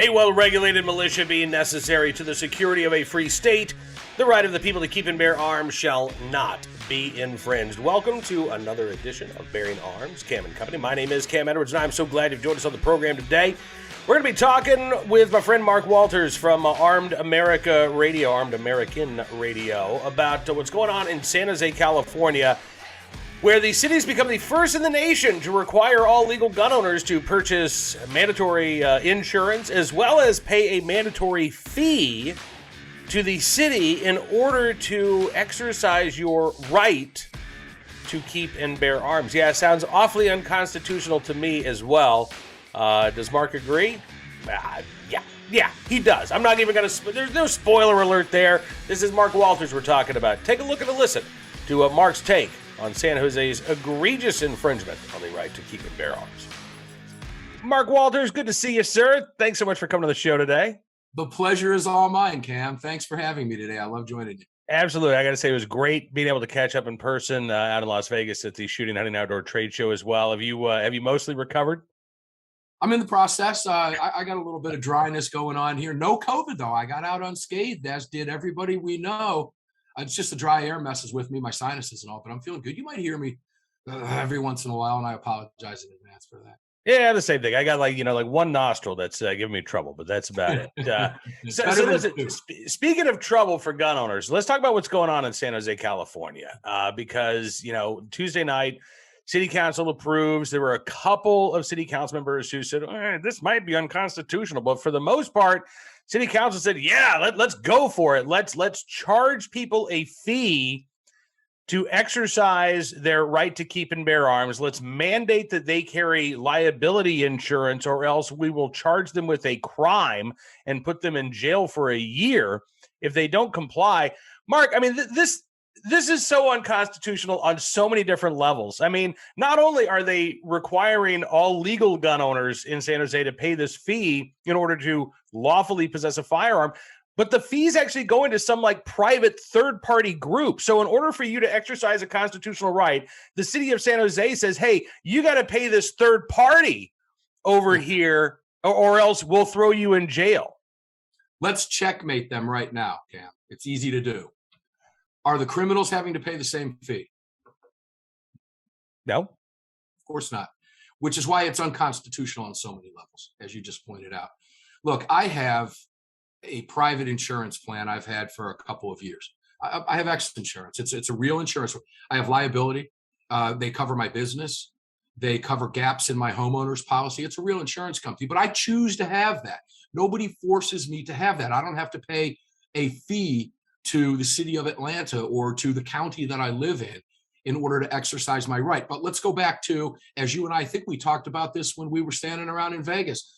A well-regulated militia being necessary to the security of a free state, the right of the people to keep and bear arms shall not be infringed. Welcome to another edition of Bearing Arms, Cam and Company. My name is Cam Edwards, and I'm so glad you've joined us on the program today. We're going to be talking with my friend Mark Walters from Armed American Radio, about what's going on in San Jose, California, where the city's become the first in the nation to require all legal gun owners to purchase mandatory insurance as well as pay a mandatory fee to the city in order to exercise your right to keep and bear arms. Yeah, it sounds awfully unconstitutional to me as well. Does Mark agree? Yeah, he does. I'm not even going to... There's no spoiler alert there. This is Mark Walters we're talking about. Take a look and a listen to Mark's take on San Jose's egregious infringement on the right to keep and bear arms. Mark Walters, good to see you, sir. Thanks so much for coming to the show today. The pleasure is all mine, Cam. Thanks for having me today. I love joining you. Absolutely. I got to say, it was great being able to catch up in person out in Las Vegas at the Shooting Hunting Outdoor Trade Show as well. Have you mostly recovered? I'm in the process. I got a little bit of dryness going on here. No COVID, though. I got out unscathed, as did everybody we know. It's just the dry air messes with me, my sinuses and all, but I'm feeling good. You might hear me every once in a while, and I apologize in advance for that. Yeah, the same thing. I got like one nostril that's giving me trouble, but that's about it. So listen, speaking of trouble for gun owners, let's talk about what's going on in San Jose, California, because, Tuesday night, City Council approves. There were a couple of City Council members who said, this might be unconstitutional, but for the most part, City Council said, yeah, let's go for it. Let's charge people a fee to exercise their right to keep and bear arms. Let's mandate that they carry liability insurance, or else we will charge them with a crime and put them in jail for a year if they don't comply. Mark, I mean, this is so unconstitutional on so many different levels. I mean, not only are they requiring all legal gun owners in San Jose to pay this fee in order to lawfully possess a firearm, but the fees actually go into some like private third-party group. So in order for you to exercise a constitutional right, the city of San Jose says, hey, you got to pay this third party over here, or else we'll throw you in jail. Let's checkmate them right now, Cam. It's easy to do. Are the criminals having to pay the same fee? No. Of course not, which is why it's unconstitutional on so many levels, as you just pointed out. Look, I have a private insurance plan I've had for a couple of years. I have excellent insurance. It's a real insurance. I have liability. They cover my business. They cover gaps in my homeowner's policy. It's a real insurance company, but I choose to have that. Nobody forces me to have that. I don't have to pay a fee to the city of Atlanta or to the county that I live in order to exercise my right. But let's go back to, as you and I think we talked about this when we were standing around in Vegas.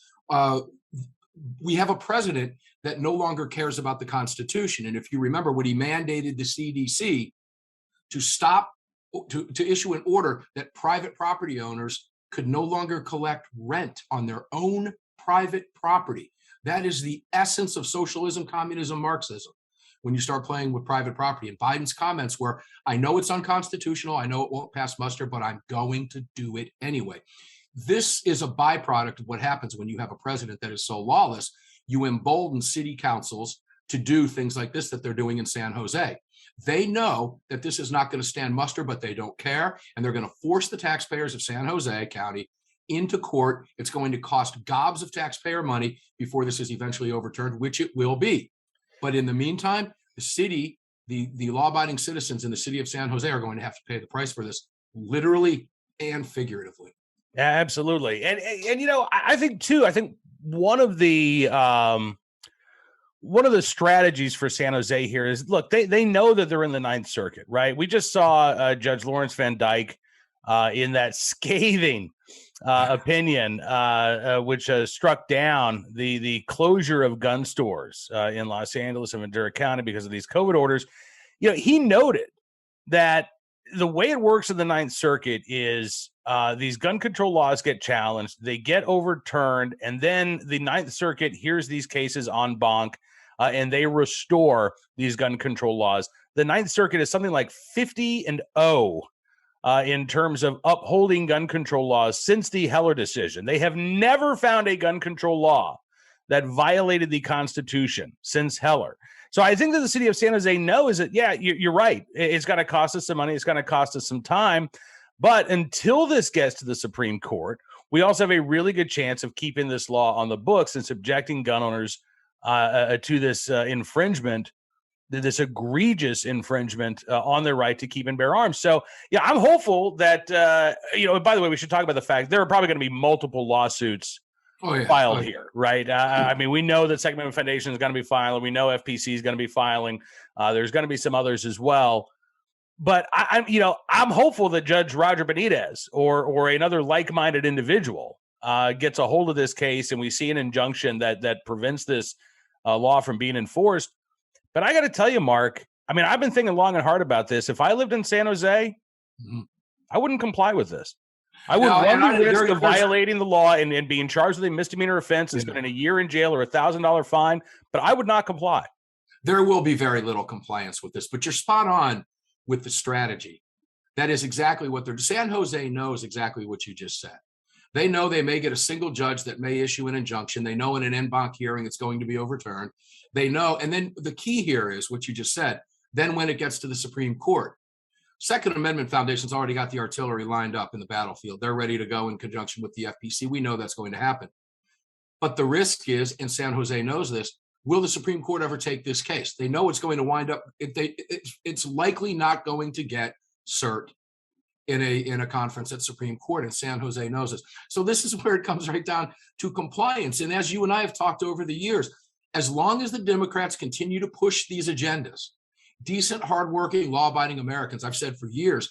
We have a president that no longer cares about the Constitution. And if you remember, when he mandated the CDC to issue an order that private property owners could no longer collect rent on their own private property. That is the essence of socialism, communism, Marxism. When you start playing with private property. And Biden's comments were, I know it's unconstitutional, I know it won't pass muster, but I'm going to do it anyway. This is a byproduct of what happens when you have a president that is so lawless. You embolden city councils to do things like this that they're doing in San Jose. They know that this is not going to stand muster, but they don't care. And they're going to force the taxpayers of San Jose County into court. It's going to cost gobs of taxpayer money before this is eventually overturned, which it will be. But in the meantime, the city, the law-abiding citizens in the city of San Jose are going to have to pay the price for this, literally and figuratively. Yeah, absolutely. And I think one of the strategies for San Jose here is, look, they know that they're in the Ninth Circuit, right? We just saw Judge Lawrence Van Dyke in that scathing opinion, which struck down the closure of gun stores in Los Angeles and Ventura County because of these COVID orders. He noted that the way it works in the Ninth Circuit is these gun control laws get challenged, they get overturned, and then the Ninth Circuit hears these cases en banc, and they restore these gun control laws. The Ninth Circuit is something like 50-0 in terms of upholding gun control laws since the Heller decision. They have never found a gun control law that violated the Constitution since Heller. So I think that the city of San Jose knows that, yeah, you're right. It's going to cost us some money. It's going to cost us some time. But until this gets to the Supreme Court, we also have a really good chance of keeping this law on the books and subjecting gun owners to this infringement, this egregious infringement on their right to keep and bear arms. So, yeah, I'm hopeful that, by the way, we should talk about the fact there are probably going to be multiple lawsuits filed here, right? I mean, we know that Second Amendment Foundation is going to be filing. We know FPC is going to be filing. There's going to be some others as well. But I'm hopeful that Judge Roger Benitez or another like-minded individual gets a hold of this case, and we see an injunction that prevents this law from being enforced. But I got to tell you, Mark, I mean, I've been thinking long and hard about this. If I lived in San Jose, I wouldn't comply with this. I would run the risk of violating the law and being charged with a misdemeanor offense and spending a year in jail or $1,000 fine, but I would not comply. There will be very little compliance with this, but you're spot on with the strategy. That is exactly what San Jose knows exactly what you just said. They know they may get a single judge that may issue an injunction. They know in an en banc hearing it's going to be overturned. They know, and then the key here is what you just said. Then when it gets to the Supreme Court, Second Amendment Foundation's already got the artillery lined up in the battlefield. They're ready to go in conjunction with the FPC. We know that's going to happen. But the risk is, and San Jose knows this, will the Supreme Court ever take this case? They know it's going to wind up, it's likely not going to get cert in a conference at Supreme Court, and San Jose knows this. So this is where it comes right down to compliance. And as you and I have talked over the years, as long as the Democrats continue to push these agendas, decent, hardworking, law-abiding Americans, I've said for years,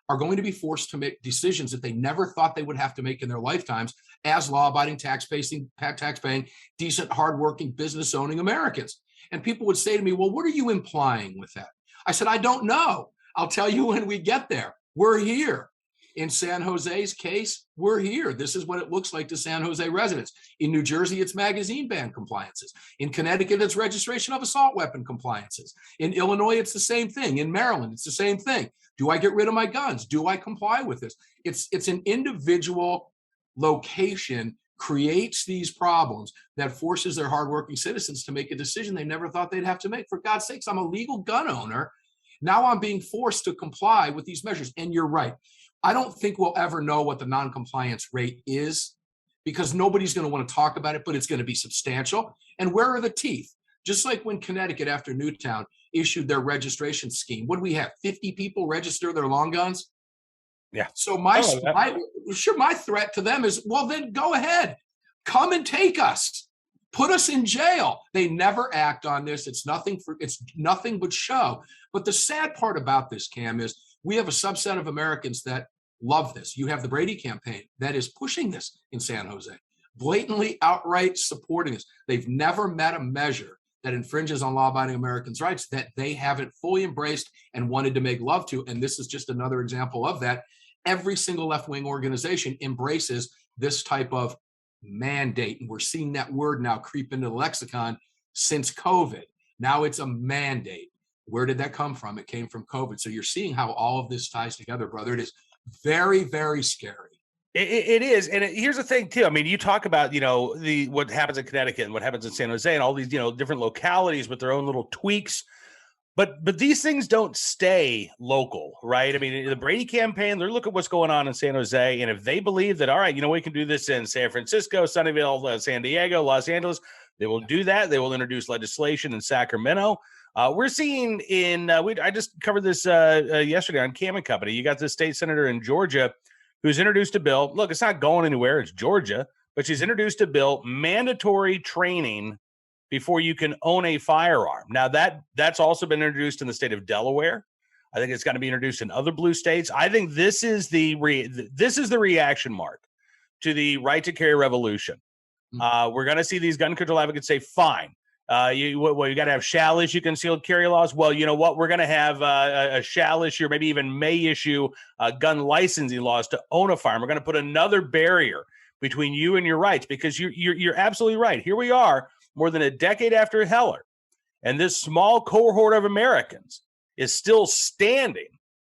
are going to be forced to make decisions that they never thought they would have to make in their lifetimes as law-abiding, tax-paying, decent, hardworking, business-owning Americans. And people would say to me, well, what are you implying with that? I said, I don't know. I'll tell you when we get there. We're here. In San Jose's case, we're here. This is what it looks like to San Jose residents. In New Jersey, it's magazine ban compliances. In Connecticut, it's registration of assault weapon compliances. In Illinois, it's the same thing. In Maryland, it's the same thing. Do I get rid of my guns? Do I comply with this? It's an individual location creates these problems that forces their hardworking citizens to make a decision they never thought they'd have to make. For God's sakes, I'm a legal gun owner. Now I'm being forced to comply with these measures. And you're right. I don't think we'll ever know what the non-compliance rate is because nobody's going to want to talk about it, but it's going to be substantial. And where are the teeth? Just like when Connecticut, after Newtown, issued their registration scheme. What do we have? 50 people register their long guns? Yeah. So my threat to them is, well, then go ahead. Come and take us. Put us in jail. They never act on this. It's nothing but show. But the sad part about this, Cam, is we have a subset of Americans that love this. You have the Brady campaign that is pushing this in San Jose, blatantly outright supporting this. They've never met a measure that infringes on law-abiding Americans' rights that they haven't fully embraced and wanted to make love to. And this is just another example of that. Every single left-wing organization embraces this type of mandate. And we're seeing that word now creep into the lexicon since COVID. Now it's a mandate. Where did that come from? It came from COVID. So you're seeing how all of this ties together, brother. It is very, very scary. It is. And here's the thing, too. I mean, you talk about, what happens in Connecticut and what happens in San Jose and all these, different localities with their own little tweaks. But these things don't stay local, right? I mean, the Brady campaign, they're looking at what's going on in San Jose. And if they believe that, all right, we can do this in San Francisco, Sunnyvale, San Diego, Los Angeles, they will do that. They will introduce legislation in Sacramento. We're seeing I just covered this yesterday on Cam and Company. You got this state senator in Georgia who's introduced a bill. Look, it's not going anywhere. It's Georgia. But she's introduced a bill, mandatory training before you can own a firearm. Now, that's also been introduced in the state of Delaware. I think it's going to be introduced in other blue states. I think this is the reaction, Mark, to the right to carry revolution. We're going to see these gun control advocates say, fine. You got to have shall issue concealed carry laws. Well, you know what? We're going to have a shall issue or maybe even may issue gun licensing laws to own a firearm. We're going to put another barrier between you and your rights because you're absolutely right. Here we are more than a decade after Heller, and this small cohort of Americans is still standing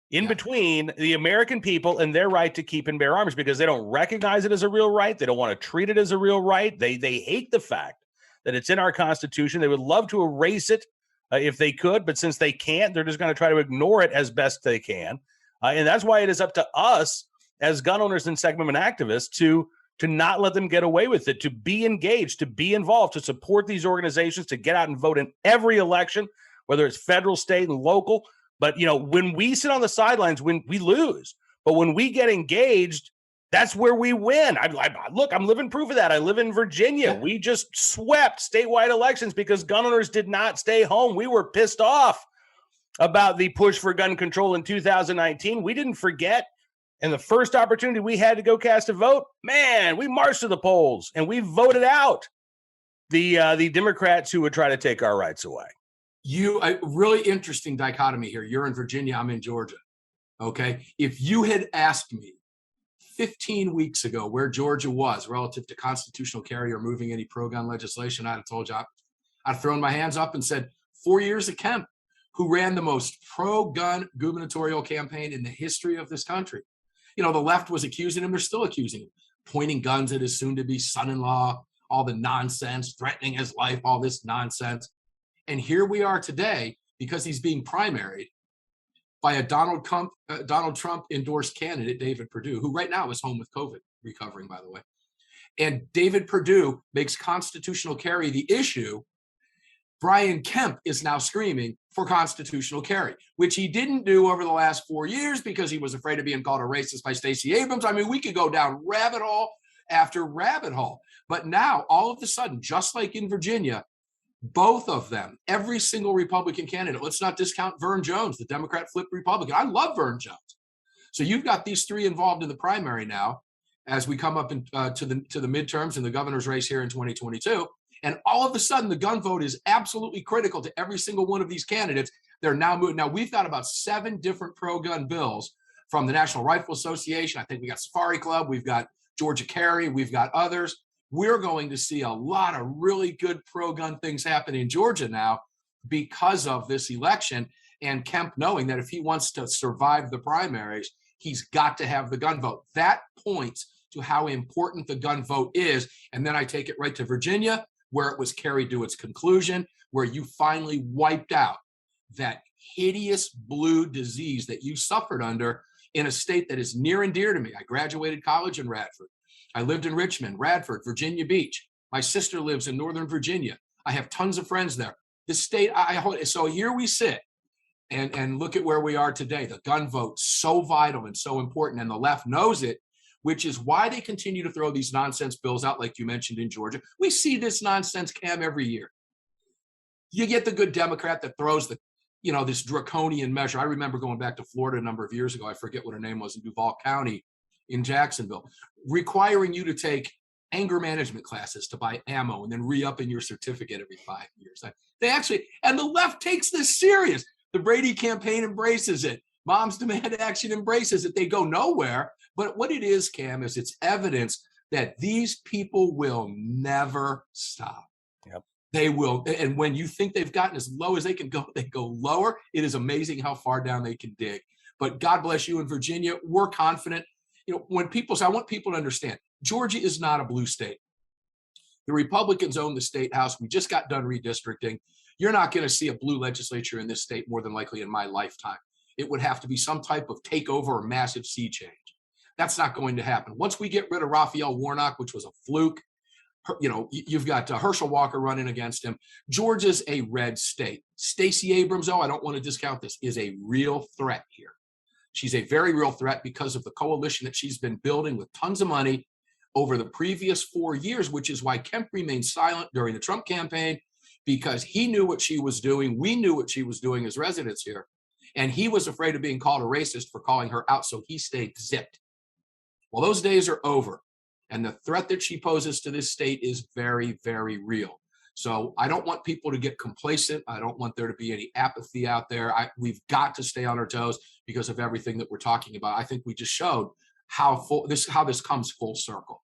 in between the American people and their right to keep and bear arms because they don't recognize it as a real right. They don't want to treat it as a real right. They hate the fact that it's in our Constitution. They would love to erase it if they could, but since they can't, they're just going to try to ignore it as best they can. And that's why it is up to us as gun owners and Second Amendment activists to not let them get away with it, to be engaged, to be involved, to support these organizations, to get out and vote in every election, whether it's federal, state, and local. But, when we sit on the sidelines, when we lose, but when we get engaged, that's where we win. Look, I'm living proof of that. I live in Virginia. We just swept statewide elections because gun owners did not stay home. We were pissed off about the push for gun control in 2019. We didn't forget. And the first opportunity we had to go cast a vote, man, we marched to the polls and we voted out the Democrats who would try to take our rights away. A really interesting dichotomy here. You're in Virginia, I'm in Georgia. Okay. If you had asked me 15 weeks ago where Georgia was relative to constitutional carry or moving any pro-gun legislation, I'd have told you, I'd have thrown my hands up and said 4 years of Kemp, who ran the most pro-gun gubernatorial campaign in the history of this country. The left was accusing him. They're still accusing him, pointing guns at his soon-to-be son-in-law, all the nonsense, threatening his life, all this nonsense. And here we are today because he's being primaried by a Donald Trump endorsed candidate, David Perdue, who right now is home with COVID, recovering, by the way. And David Perdue makes constitutional carry the issue. Brian Kemp is now screaming for constitutional carry, which he didn't do over the last 4 years because he was afraid of being called a racist by Stacey Abrams. I mean, we could go down rabbit hole after rabbit hole. But now, all of a sudden, just like in Virginia, both of them, every single Republican candidate, let's not discount Vern Jones, the Democrat flipped Republican. I love Vern Jones. So you've got these three involved in the primary now as we come up to the midterms and the governor's race here in 2022. And all of a sudden, the gun vote is absolutely critical to every single one of these candidates. They're now moving. Now, we've got about 7 different pro-gun bills from the National Rifle Association. I think we got Safari Club. We've got Georgia Carry. We've got others. We're going to see a lot of really good pro-gun things happen in Georgia now because of this election. And Kemp knowing that if he wants to survive the primaries, he's got to have the gun vote. That points to how important the gun vote is. And then I take it right to Virginia, where it was carried to its conclusion, where you finally wiped out that hideous blue disease that you suffered under in a state that is near and dear to me. I graduated college in Radford. I lived in Richmond, Radford, Virginia Beach. My sister lives in Northern Virginia. I have tons of friends there. The state, so here we sit and look at where we are today. The gun vote, so vital and so important, and the left knows it, which is why they continue to throw these nonsense bills out, like you mentioned in Georgia. We see this nonsense, Cam, every year. You get the good Democrat that throws this draconian measure. I remember going back to Florida a number of years ago. I forget what her name was, in Duval County in Jacksonville, requiring you to take anger management classes to buy ammo and then re-up in your certificate every 5 years. And the left takes this serious. The Brady campaign embraces it. Moms Demand Action embraces it. They go nowhere. But what it is, Cam, is it's evidence that these people will never stop. Yep. They will. And when you think they've gotten as low as they can go, they go lower. It is amazing how far down they can dig. But God bless you in Virginia. We're confident. When people say, I want people to understand, Georgia is not a blue state. The Republicans own the state house. We just got done redistricting. You're not going to see a blue legislature in this state more than likely in my lifetime. It would have to be some type of takeover or massive sea change. That's not going to happen. Once we get rid of Raphael Warnock, which was a fluke, you've got Herschel Walker running against him. Georgia's a red state. Stacey Abrams, I don't want to discount this, is a real threat here. She's a very real threat because of the coalition that she's been building with tons of money over the previous 4 years, which is why Kemp remained silent during the Trump campaign, because he knew what she was doing. We knew what she was doing as residents here. And he was afraid of being called a racist for calling her out, so he stayed zipped. Well, those days are over. And the threat that she poses to this state is very, very real. So I don't want people to get complacent. I don't want there to be any apathy out there. We've got to stay on our toes because of everything that we're talking about. I think we just showed how this comes full circle.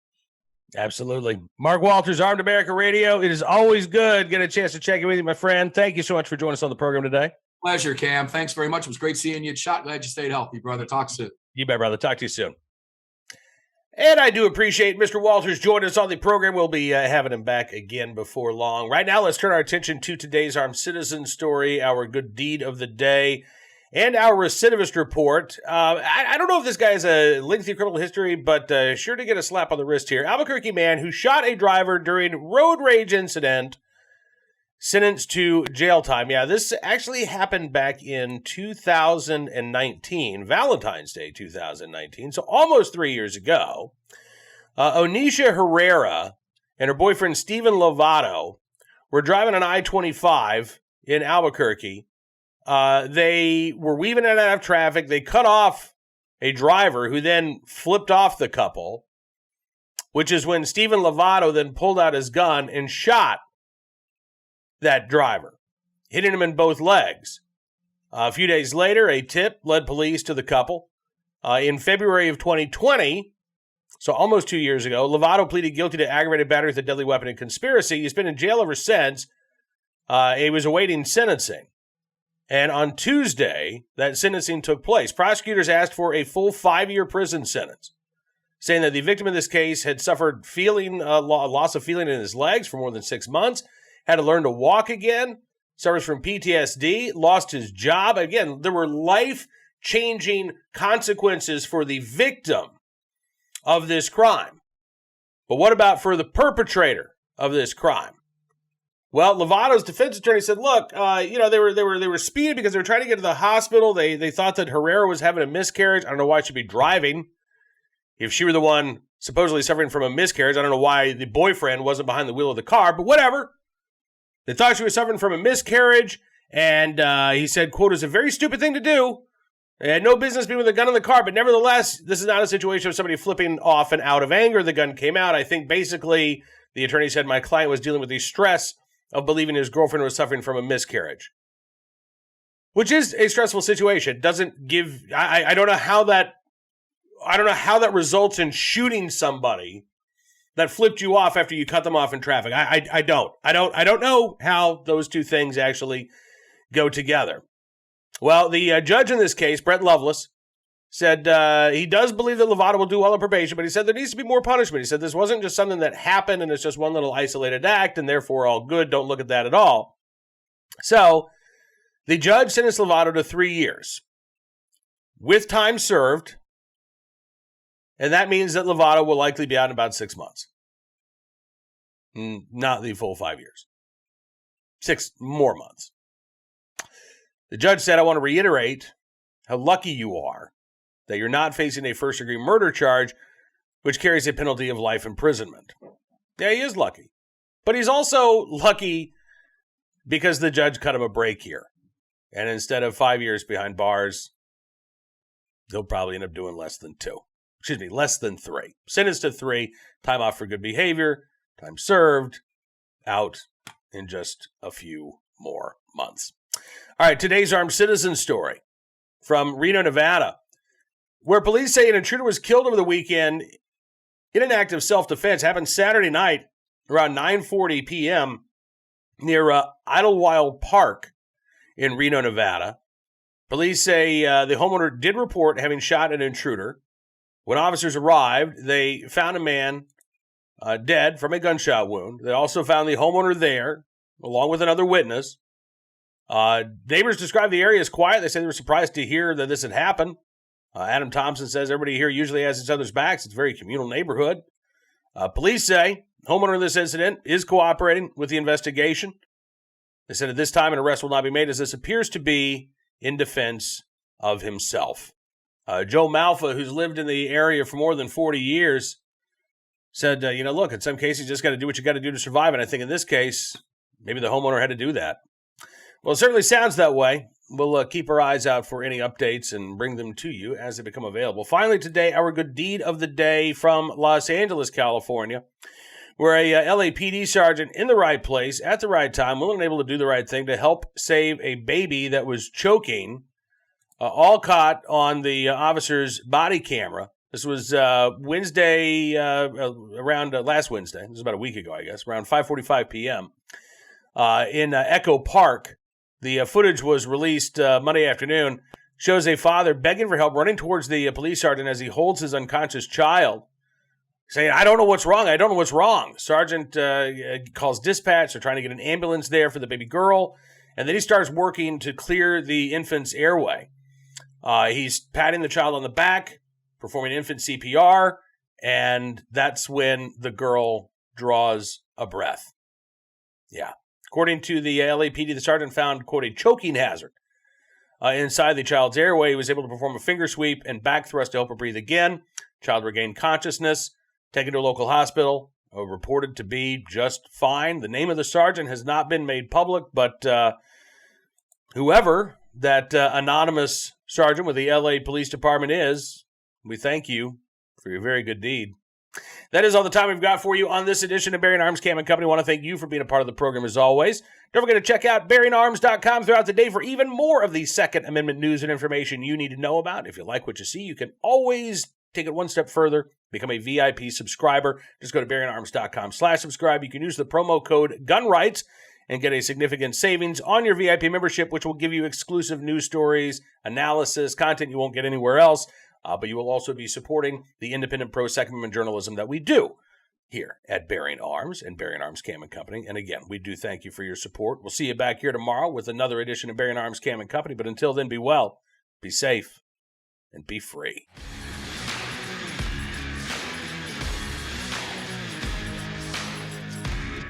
Absolutely. Mark Walters, Armed America Radio. It is always good. Get a chance to check in with you, my friend. Thank you so much for joining us on the program today. Pleasure, Cam. Thanks very much. It was great seeing you. Glad you stayed healthy, brother. Talk soon. You bet, brother. Talk to you soon. And I do appreciate Mr. Walters joining us on the program. We'll be having him back again before long. Right now, let's turn our attention to today's armed citizen story, our good deed of the day, and our recidivist report. I don't know if this guy has a lengthy criminal history, but sure to get a slap on the wrist here. Albuquerque man who shot a driver during road rage incident, sentenced to jail time. Yeah, this actually happened back in 2019, Valentine's Day 2019, so almost 3 years ago. Onisha Herrera and her boyfriend Steven Lovato were driving on I-25 in Albuquerque. They were weaving in and out of traffic. They cut off a driver who then flipped off the couple, which is when Steven Lovato then pulled out his gun and shot that driver, hitting him in both legs. A few days later, a tip led police to the couple. In February of 2020, so almost 2 years ago, Lovato pleaded guilty to aggravated battery with a deadly weapon and conspiracy. He's been in jail ever since. He was awaiting sentencing. And on Tuesday, that sentencing took place. Prosecutors asked for a full 5-year prison sentence, saying that the victim in this case had suffered loss of feeling in his legs for more than 6 months, had to learn to walk again, suffers from PTSD, lost his job. Again, there were life-changing consequences for the victim of this crime. But what about for the perpetrator of this crime? Well, Lovato's defense attorney said, look, they were speeding because they were trying to get to the hospital. They thought that Herrera was having a miscarriage. I don't know why she'd be driving. If she were the one supposedly suffering from a miscarriage, I don't know why the boyfriend wasn't behind the wheel of the car, but whatever. They thought she was suffering from a miscarriage, and he said, quote, "It's a very stupid thing to do. They had no business being with a gun in the car, but nevertheless, this is not a situation of somebody flipping off and out of anger. The gun came out. I think basically the attorney said my client was dealing with the stress of believing his girlfriend was suffering from a miscarriage," which is a stressful situation. Doesn't give, I don't know how that results in shooting somebody that flipped you off after you cut them off in traffic. I don't know how those two things actually go together. Well, the judge in this case, Brett Lovelace, said he does believe that Lovato will do well on probation, but he said there needs to be more punishment. He said this wasn't just something that happened and it's just one little isolated act and therefore all good. Don't look at that at all. So the judge sentenced Lovato to 3 years with time served. And that means that Lovato will likely be out in about 6 months. Not the full 5 years. 6 more months. The judge said, I want to reiterate how lucky you are that you're not facing a first-degree murder charge, which carries a penalty of life imprisonment. Yeah, he is lucky. But he's also lucky because the judge cut him a break here. And instead of 5 years behind bars, he'll probably end up doing less than 3. Sentenced to 3, time off for good behavior, time served, out in just a few more months. All right, today's armed citizen story from Reno, Nevada, where police say an intruder was killed over the weekend in an act of self-defense. Happened Saturday night around 9:40 p.m. near Idlewild Park in Reno, Nevada. Police say the homeowner did report having shot an intruder. When officers arrived, they found a man dead from a gunshot wound. They also found the homeowner there, along with another witness. Neighbors described the area as quiet. They said they were surprised to hear that this had happened. Adam Thompson says everybody here usually has each other's backs. It's a very communal neighborhood. Police say the homeowner in this incident is cooperating with the investigation. They said at this time an arrest will not be made as this appears to be in defense of himself. Joe Malfa, who's lived in the area for more than 40 years, said, look, in some cases, you just got to do what you got to do to survive. And I think in this case, maybe the homeowner had to do that. Well, it certainly sounds that way. We'll keep our eyes out for any updates and bring them to you as they become available. Finally, today, our good deed of the day from Los Angeles, California, where a LAPD sergeant in the right place at the right time, willing and able to do the right thing to help save a baby that was choking, all caught on the officer's body camera. This was Wednesday, around last Wednesday. This was about a week ago, I guess, around 5:45 p.m. In Echo Park. The footage was released Monday afternoon. Shows a father begging for help, running towards the police sergeant as he holds his unconscious child. saying, I don't know what's wrong. I don't know what's wrong. Sergeant calls dispatch. They're trying to get an ambulance there for the baby girl. And then he starts working to clear the infant's airway. He's patting the child on the back, performing infant CPR, and that's when the girl draws a breath. Yeah. According to the LAPD, the sergeant found, quote, a choking hazard inside the child's airway. He was able to perform a finger sweep and back thrust to help her breathe again. Child regained consciousness, taken to a local hospital, reported to be just fine. The name of the sergeant has not been made public, but whoever that anonymous sergeant with the LA Police Department is, we thank you for your very good deed. That is all the time we've got for you on this edition of Bearing Arms Cam & Company. I want to thank you for being a part of the program as always. Don't forget to check out BearingArms.com throughout the day for even more of the Second Amendment news and information you need to know about. If you like what you see, you can always take it one step further, become a VIP subscriber. Just go to BearingArms.com/subscribe. You can use the promo code GUNRIGHTS and get a significant savings on your VIP membership, which will give you exclusive news stories, analysis, content you won't get anywhere else. But you will also be supporting the independent pro-Second Amendment journalism that we do here at Bearing Arms and Bearing Arms Cam & Company. And again, we do thank you for your support. We'll see you back here tomorrow with another edition of Bearing Arms Cam & Company. But until then, be well, be safe, and be free.